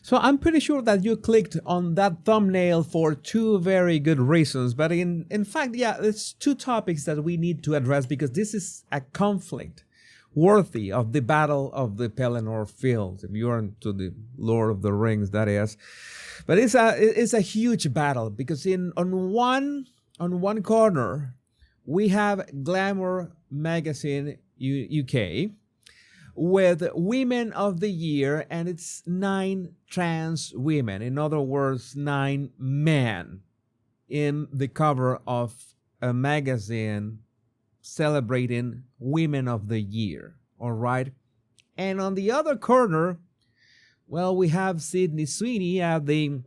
So I'm pretty sure that you clicked on that thumbnail for two very good reasons. But in fact, yeah, it's two topics that we need to address because this is a conflict worthy of the Battle of the Pelennor Fields. If you're into the Lord of the Rings, that is. But it's a huge battle because on one corner we have Glamour Magazine UK with Women of the Year, and it's 9 trans women. In other words, 9 men in the cover of a magazine celebrating Women of the Year. All right. And on the other corner, well, we have Sydney Sweeney at the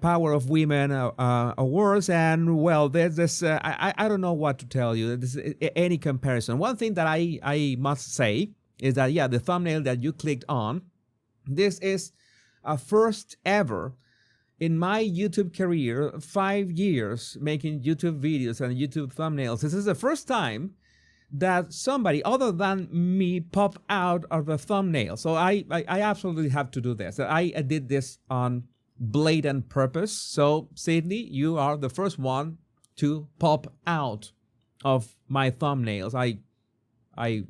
Power of Women Awards, and well, there's this. I don't know what to tell you. This is any comparison. One thing that I must say is that, yeah, the thumbnail that you clicked on, this is a first ever in my YouTube career, 5 years making YouTube videos and YouTube thumbnails. This is the first time that somebody other than me pop out of the thumbnail. So I absolutely have to do this. I did this on blatant purpose. So Sydney, you are the first one to pop out of my thumbnails. I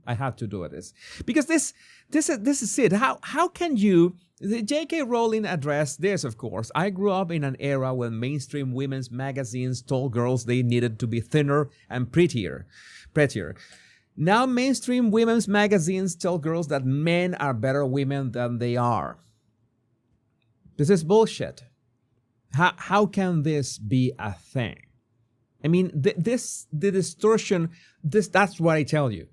have to do this because this is it. How can you? The J.K. Rowling addressed this, of course. I grew up in an era when mainstream women's magazines told girls they needed to be thinner and prettier. Now mainstream women's magazines tell girls that men are better women than they are. This is bullshit. How can this be a thing? I mean, the distortion, that's what I tell you.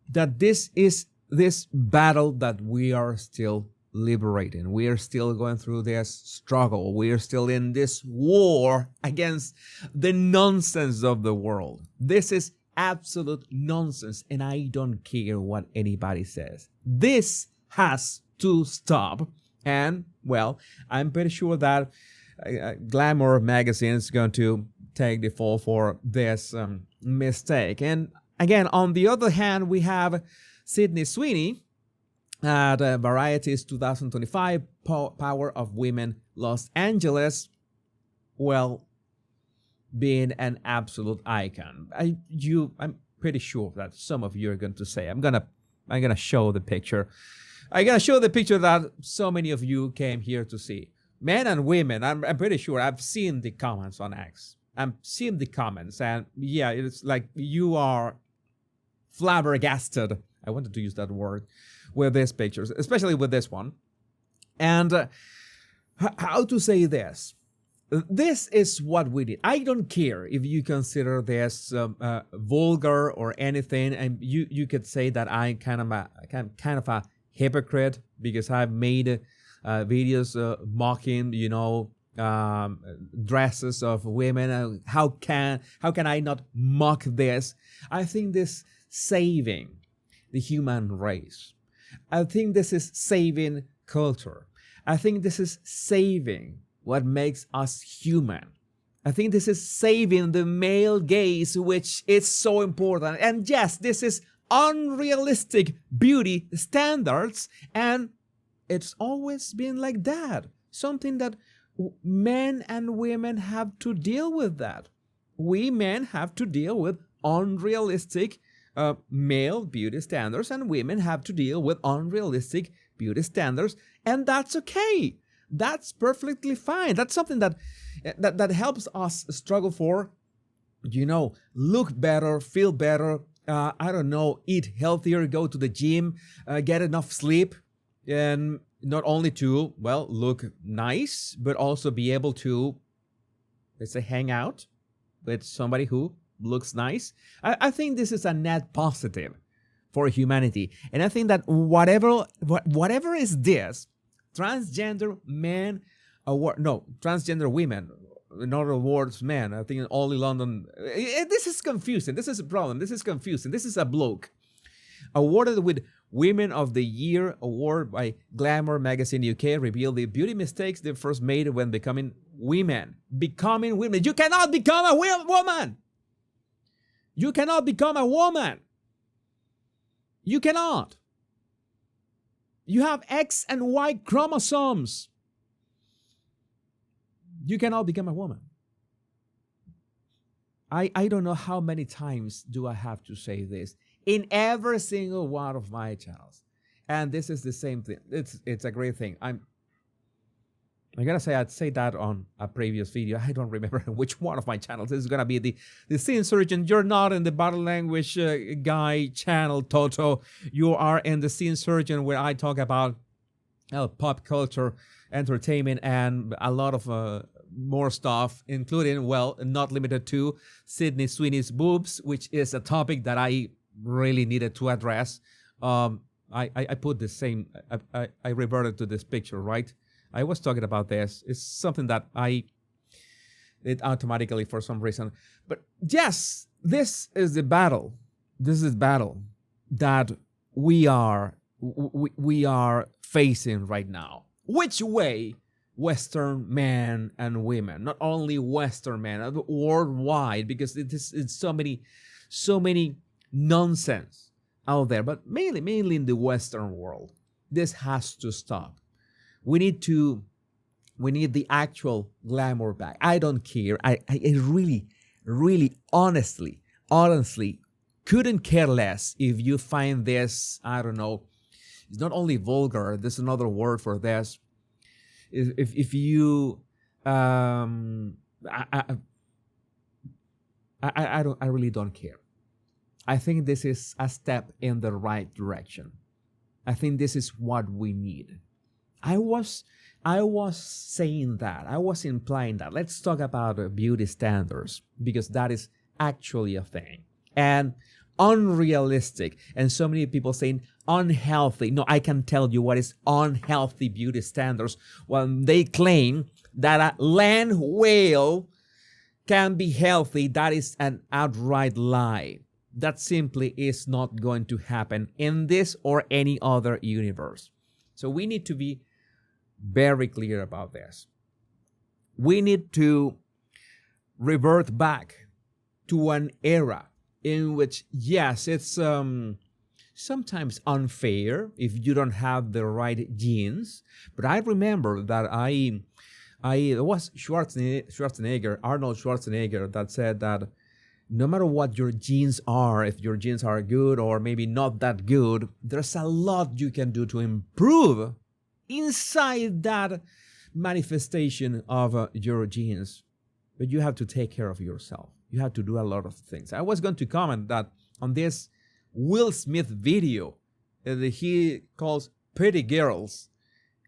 That this is this battle that we are still liberating. We are still going through this struggle. We are still in this war against the nonsense of the world. This is absolute nonsense, and I don't care what anybody says. This has to stop. And, well, I'm pretty sure that Glamour magazine is going to take the fall for this mistake. And again, on the other hand, we have Sydney Sweeney at Variety's 2025 Power of Women Los Angeles, well, being an absolute icon. I'm pretty sure that some of you are going to say, I'm gonna show the picture. I'm gonna show the picture that so many of you came here to see. Men and women, I'm pretty sure I've seen the comments on X. I'm seeing the comments, and yeah, it's like you are flabbergasted. I wanted to use that word with these pictures, especially with this one. And how to say this? This is what we did. I don't care if you consider this vulgar or anything, and you could say that I'm kind of a hypocrite because I've made videos mocking, dresses of women. How can I not mock this? I think this saving the human race. I think this is saving culture. I think this is saving what makes us human. I think this is saving the male gaze, which is so important. And yes, this is unrealistic beauty standards, and it's always been like that. Something that men and women have to deal with that. We men have to deal with unrealistic male beauty standards, and women have to deal with unrealistic beauty standards, and that's okay. That's perfectly fine. That's something that helps us struggle for, look better, feel better, eat healthier, go to the gym, get enough sleep, and not only to, look nice, but also be able to, let's say, hang out with somebody who looks nice. I think this is a net positive for humanity. And I think that whatever is this, transgender men, transgender women, in other words, men, I think only London, this is confusing. This is a problem. This is confusing. This is a bloke awarded with Women of the Year award by Glamour Magazine UK revealed the beauty mistakes they first made when becoming women. Becoming women. You cannot become a woman. You cannot become a woman. You cannot. You have X and Y chromosomes. You cannot become a woman. I don't know how many times do I have to say this in every single one of my channels. And this is the same thing. It's a great thing. I gotta say, I'd say that on a previous video. I don't remember which one of my channels. This is gonna be the Scene Surgeon. You're not in the Body Language Guy channel, Toto. You are in the Scene Surgeon, where I talk about pop culture, entertainment, and a lot of more stuff, including, well, not limited to Sydney Sweeney's boobs, which is a topic that I really needed to address. I put the same, I reverted to this picture, right? I was talking about this. It's something that I did automatically for some reason. But yes, this is the battle. This is the battle that we are facing right now. Which way Western men and women, not only Western men, worldwide, because it's so many nonsense out there, but mainly in the Western world. This has to stop. We need the actual glamour back. I don't care. I really honestly couldn't care less if you find this, I don't know, it's not only vulgar, there's another word for this. If you I really don't care. I think this is a step in the right direction. I think this is what we need. I was saying that. I was implying that. Let's talk about beauty standards, because that is actually a thing. And unrealistic. And so many people saying unhealthy. No, I can tell you what is unhealthy beauty standards when they claim that a land whale can be healthy. That is an outright lie. That simply is not going to happen in this or any other universe. So we need to be very clear about this. We need to revert back to an era in which, yes, it's sometimes unfair if you don't have the right genes. But I remember that it was Schwarzenegger, Arnold Schwarzenegger, that said that no matter what your genes are, if your genes are good or maybe not that good, there's a lot you can do to improve inside that manifestation of your genes. But you have to take care of yourself. You have to do a lot of things. I was going to comment that on this Will Smith video that he calls Pretty Girls,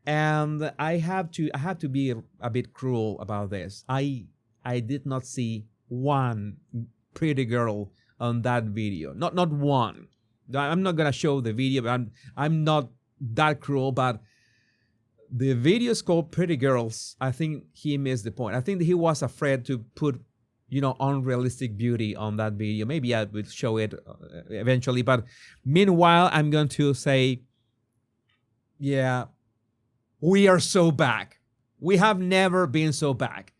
and I have to be a bit cruel about this. I did not see one pretty girl on that video. Not one. I'm not gonna show the video, but I'm not that cruel, but the video is called Pretty Girls. I think he missed the point. I think he was afraid to put, unrealistic beauty on that video. Maybe I will show it eventually. But meanwhile, I'm going to say, yeah, we are so back. We have never been so back.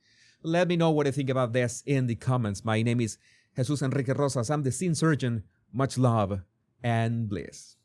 Let me know what you think about this in the comments. My name is Jesus Enrique Rosas. I'm the Scene Surgeon. Much love and bliss.